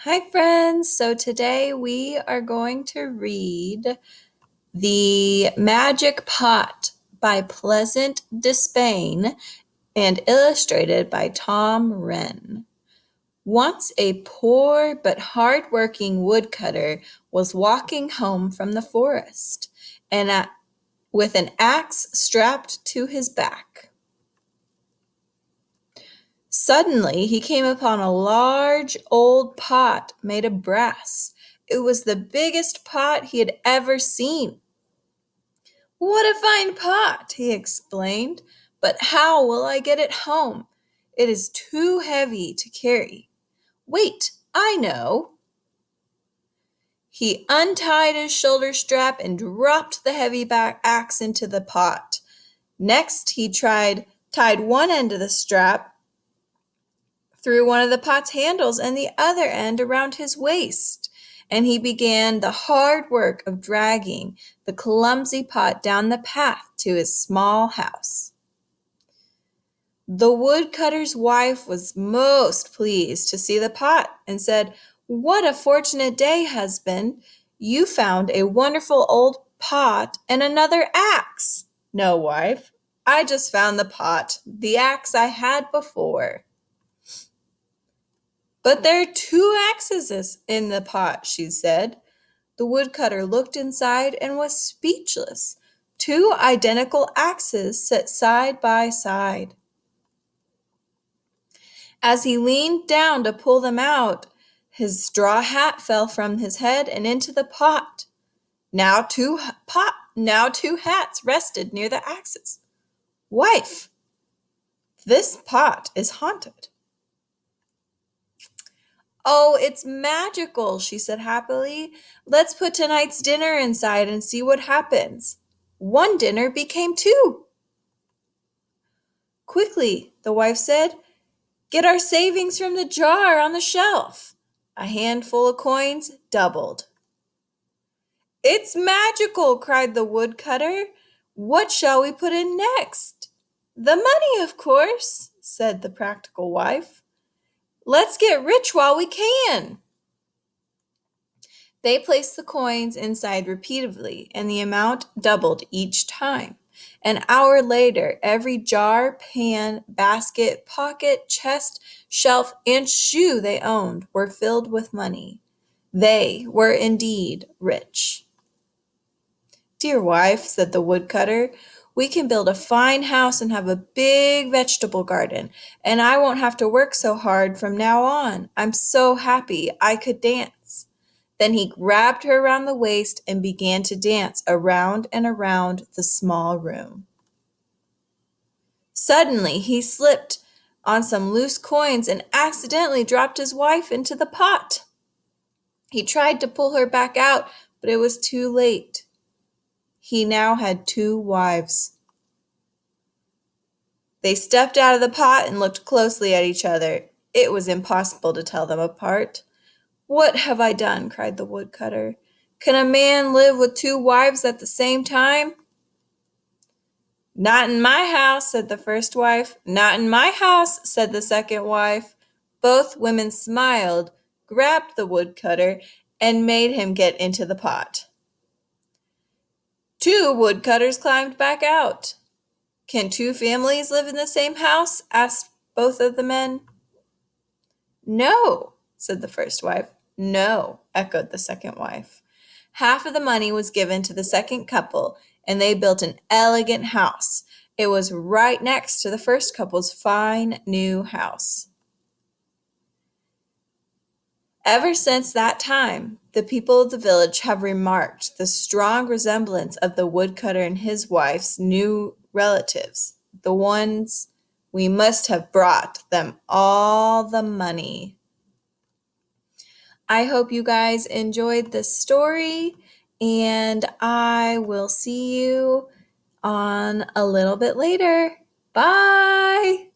Hi, friends. So today we are going to read The Magic Pot by Pleasant DeSpain and illustrated by Tom Wrenn. Once a poor but hard-working woodcutter was walking home from the forest and with an axe strapped to his back. Suddenly he came upon a large old pot made of brass. It was the biggest pot he had ever seen. "What a fine pot!" he exclaimed. "But how will I get it home? It is too heavy to carry. Wait, I know." He untied his shoulder strap and dropped the heavy axe into the pot. Next he tied one end of the strap through one of the pot's handles and the other end around his waist, and he began the hard work of dragging the clumsy pot down the path to his small house. The woodcutter's wife was most pleased to see the pot and said, "What a fortunate day, husband! You found a wonderful old pot and another axe." "No, wife, I just found the pot. The axe I had before." "But there are two axes in the pot," she said. The woodcutter looked inside and was speechless. Two identical axes set side by side. As he leaned down to pull them out, his straw hat fell from his head and into the pot. Now two hats rested near the axes. "Wife, this pot is haunted." "Oh, it's magical," she said happily. "Let's put tonight's dinner inside and see what happens." One dinner became two. "Quickly," the wife said, "get our savings from the jar on the shelf." A handful of coins doubled. "It's magical," cried the woodcutter. "What shall we put in next?" "The money, of course," said the practical wife. "Let's get rich while we can." They placed the coins inside repeatedly, and the amount doubled each time. An hour later, every jar, pan, basket, pocket, chest, shelf, and shoe they owned were filled with money. They were indeed rich. "Dear wife," said the woodcutter, "we can build a fine house and have a big vegetable garden, and I won't have to work so hard from now on. I'm so happy I could dance." Then he grabbed her around the waist and began to dance around and around the small room. Suddenly he slipped on some loose coins and accidentally dropped his wife into the pot. He tried to pull her back out, but it was too late. He now had two wives. They stepped out of the pot and looked closely at each other. It was impossible to tell them apart. "What have I done?" cried the woodcutter. "Can a man live with two wives at the same time?" "Not in my house," said the first wife. "Not in my house," said the second wife. Both women smiled, grabbed the woodcutter, and made him get into the pot. Two woodcutters climbed back out. "Can two families live in the same house?" asked both of the men. "No," said the first wife. "No," echoed the second wife. Half of the money was given to the second couple, and they built an elegant house. It was right next to the first couple's fine new house. Ever since that time, the people of the village have remarked the strong resemblance of the woodcutter and his wife's new relatives, the ones we must have brought them all the money. I hope you guys enjoyed this story, and I will see you on a little bit later. Bye!